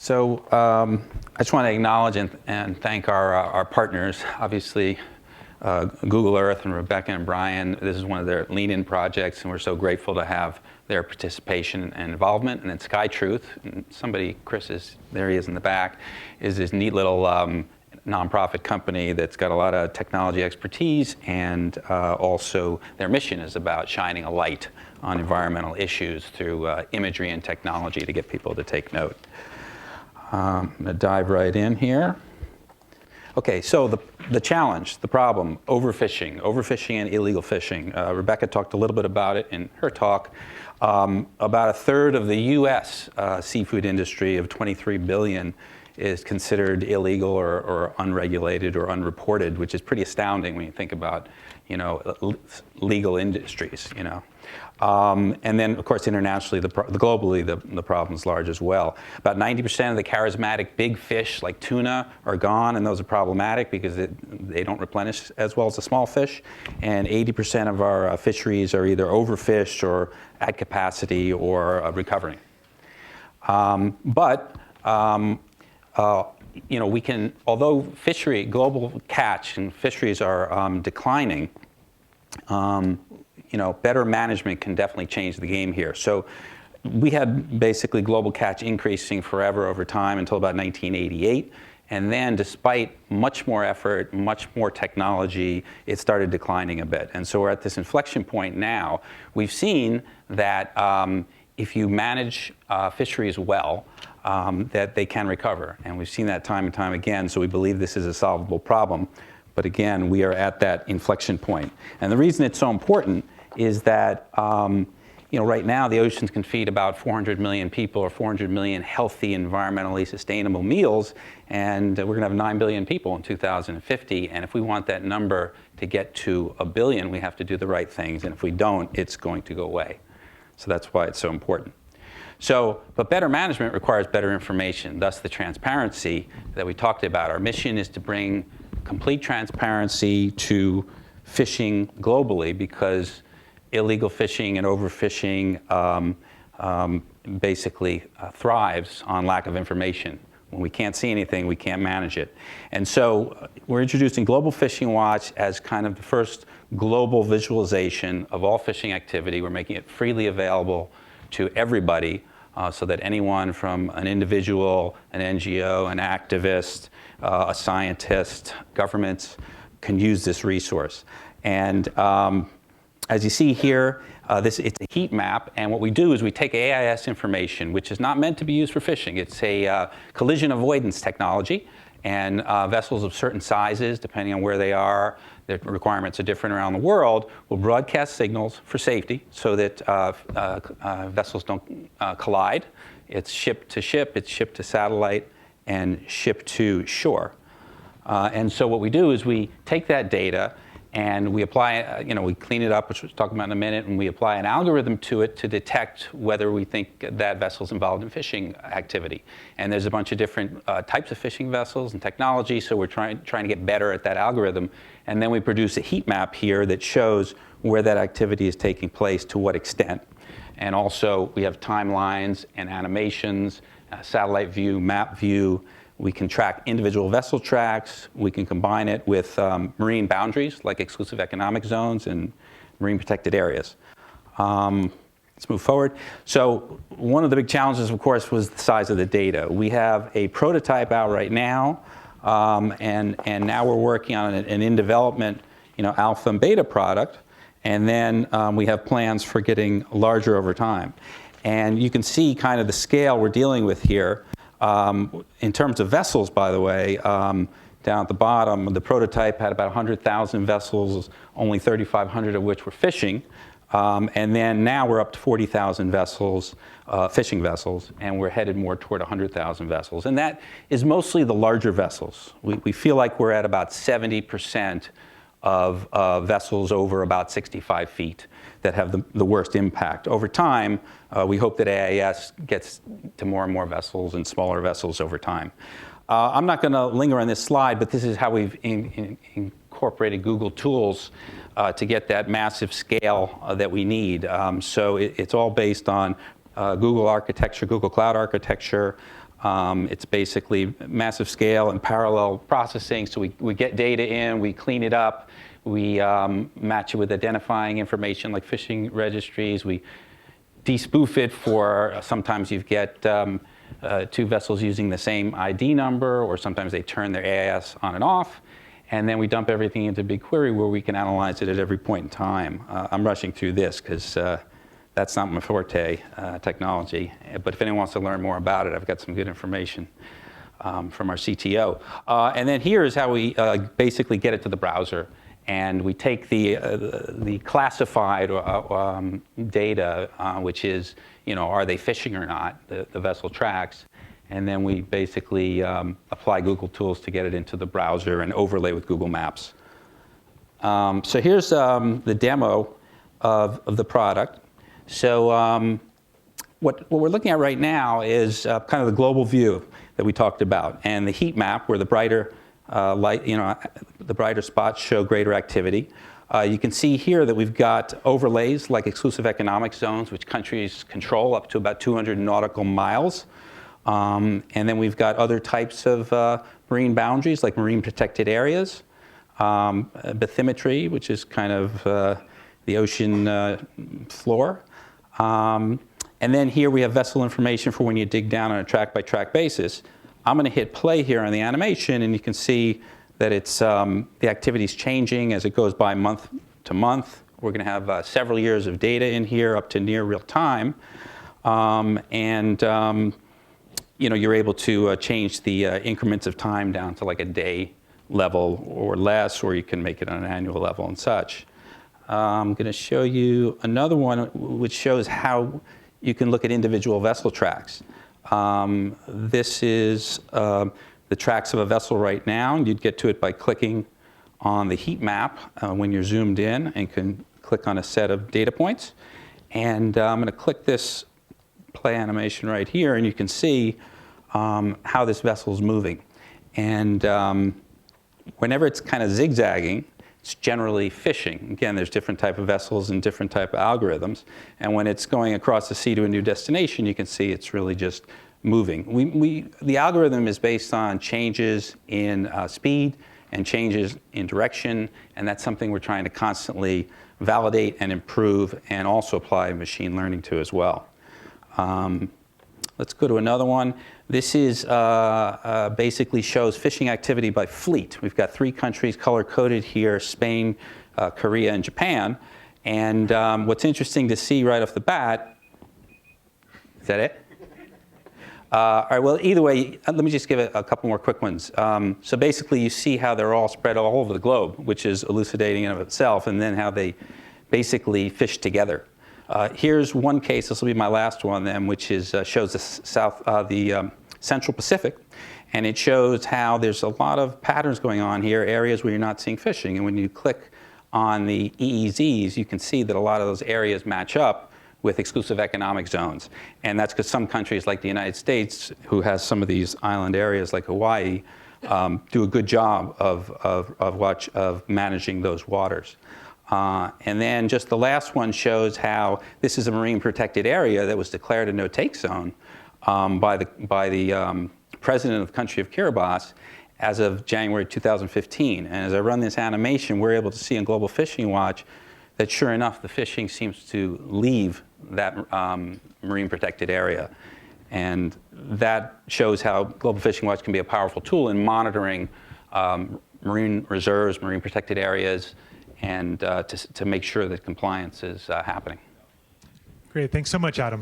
I just want to acknowledge and thank our partners. Obviously, Google Earth and Rebecca and Brian, this is one of their lean-in projects, and we're so grateful to have their participation and involvement. And then SkyTruth, and somebody, there he is in the back, is this neat little nonprofit company that's got a lot of technology expertise, and also their mission is about shining a light on environmental issues through imagery and technology to get people to take note. I'm going to dive right in here. Okay, so the challenge, the problem, overfishing and illegal fishing. Rebecca talked a little bit about it in her talk. About a third of the U.S. Seafood industry of 23 billion is considered illegal or unregulated or unreported, which is pretty astounding when you think about, legal industries, And then, of course, internationally, globally, the problem's large as well. About 90% of the charismatic big fish, like tuna, are gone, and those are problematic because they don't replenish as well as the small fish. And 80% of our fisheries are either overfished or at capacity or recovering. We can, although global catch and fisheries are declining, better management can definitely change the game here. So we had basically global catch increasing forever over time until about 1988. And then despite much more effort, much more technology, it started declining a bit. And so we're at this inflection point now. We've seen that if you manage fisheries well, that they can recover. And we've seen that time and time again. So we believe this is a solvable problem. But again, we are at that inflection point. And the reason it's so important is that right now the oceans can feed about 400 million people or 400 million healthy, environmentally sustainable meals, and we're going to have 9 billion people in 2050. And if we want that number to get to 1 billion, we have to do the right things. And if we don't, it's going to go away. So that's why it's so important. But better management requires better information, thus the transparency that we talked about. Our mission is to bring complete transparency to fishing globally, because illegal fishing and overfishing basically thrives on lack of information. When we can't see anything, we can't manage it. And so we're introducing Global Fishing Watch as kind of the first global visualization of all fishing activity. We're making it freely available to everybody, so that anyone from an individual, an NGO, an activist, a scientist, governments can use this resource. And as you see here, it's a heat map, and what we do is we take AIS information, which is not meant to be used for fishing. It's a collision avoidance technology, and vessels of certain sizes, depending on where they are, the requirements are different around the world, will broadcast signals for safety so that vessels don't collide. It's ship to ship, it's ship to satellite, and ship to shore. And so what we do is we take that data and we apply, we clean it up, which we'll talk about in a minute, and we apply an algorithm to it to detect whether we think that vessel's involved in fishing activity. And there's a bunch of different types of fishing vessels and technology, so we're trying to get better at that algorithm. And then we produce a heat map here that shows where that activity is taking place, to what extent. And also, we have timelines and animations, satellite view, map view. We can track individual vessel tracks. We can combine it with marine boundaries, like exclusive economic zones and marine protected areas. Let's move forward. So one of the big challenges, of course, was the size of the data. We have a prototype out right now, and now we're working on an in development, alpha and beta product, and then we have plans for getting larger over time. And you can see kind of the scale we're dealing with here. In terms of vessels, by the way, down at the bottom, the prototype had about 100,000 vessels, only 3,500 of which were fishing. And then now we're up to 40,000 vessels, fishing vessels, and we're headed more toward 100,000 vessels. And that is mostly the larger vessels. We feel like we're at about 70% of vessels over about 65 feet that have the worst impact. Over time, we hope that AIS gets to more and more vessels and smaller vessels over time. I'm not going to linger on this slide, but this is how we've incorporated Google tools to get that massive scale that we need. So it's all based on Google architecture, Google Cloud architecture, It's basically massive scale and parallel processing. So we get data in, we clean it up, we match it with identifying information like fishing registries. We de-spoof it for, sometimes you get two vessels using the same ID number, or sometimes they turn their AIS on and off. And then we dump everything into BigQuery where we can analyze it at every point in time. I'm rushing through this because that's not my forte, technology. But if anyone wants to learn more about it, I've got some good information from our CTO. And then here is how we basically get it to the browser. And we take the classified data, which is, are they fishing or not, the vessel tracks. And then we basically apply Google tools to get it into the browser and overlay with Google Maps. So here's the demo of the product. So what we're looking at right now is kind of the global view that we talked about, and the heat map where the brighter light, the brighter spots show greater activity. You can see here that we've got overlays like exclusive economic zones, which countries control up to about 200 nautical miles. And then we've got other types of marine boundaries, like marine protected areas, bathymetry, which is kind of the ocean floor. And then here we have vessel information for when you dig down on a track-by-track basis. I'm going to hit play here on the animation, and you can see that it's the activity is changing as it goes by month to month. We're going to have several years of data in here up to near real time. You're able to change the increments of time down to like a day level or less, or you can make it on an annual level and such. I'm going to show you another one which shows how you can look at individual vessel tracks. This is the tracks of a vessel right now, and you'd get to it by clicking on the heat map when you're zoomed in, and can click on a set of data points. And I'm going to click this play animation right here, and you can see how this vessel is moving. And whenever it's kind of zigzagging, it's generally fishing. Again, there's different type of vessels and different type of algorithms. And when it's going across the sea to a new destination, you can see it's really just moving. The algorithm is based on changes in speed and changes in direction, and that's something we're trying to constantly validate and improve, and also apply machine learning to as well. Let's go to another one. This is basically shows fishing activity by fleet. We've got 3 countries color-coded here: Spain, Korea, and Japan. And what's interesting to see right off the bat, is that it? All right, well, either way, let me just give it a couple more quick ones. So basically, you see how they're all spread all over the globe, which is elucidating in of itself, and then how they basically fish together. Here's one case, this will be my last one then, which is shows the Central Pacific, and it shows how there's a lot of patterns going on here, areas where you're not seeing fishing. And when you click on the EEZs, you can see that a lot of those areas match up with exclusive economic zones. And that's because some countries like the United States, who has some of these island areas like Hawaii, do a good job of managing those waters. And then just the last one shows how this is a marine protected area that was declared a no-take zone by the president of the country of Kiribati as of January 2015. And as I run this animation, we're able to see on Global Fishing Watch that sure enough, the fishing seems to leave that marine protected area. And that shows how Global Fishing Watch can be a powerful tool in monitoring marine reserves, marine protected areas, and to make sure that compliance is happening. Great, thanks so much, Adam.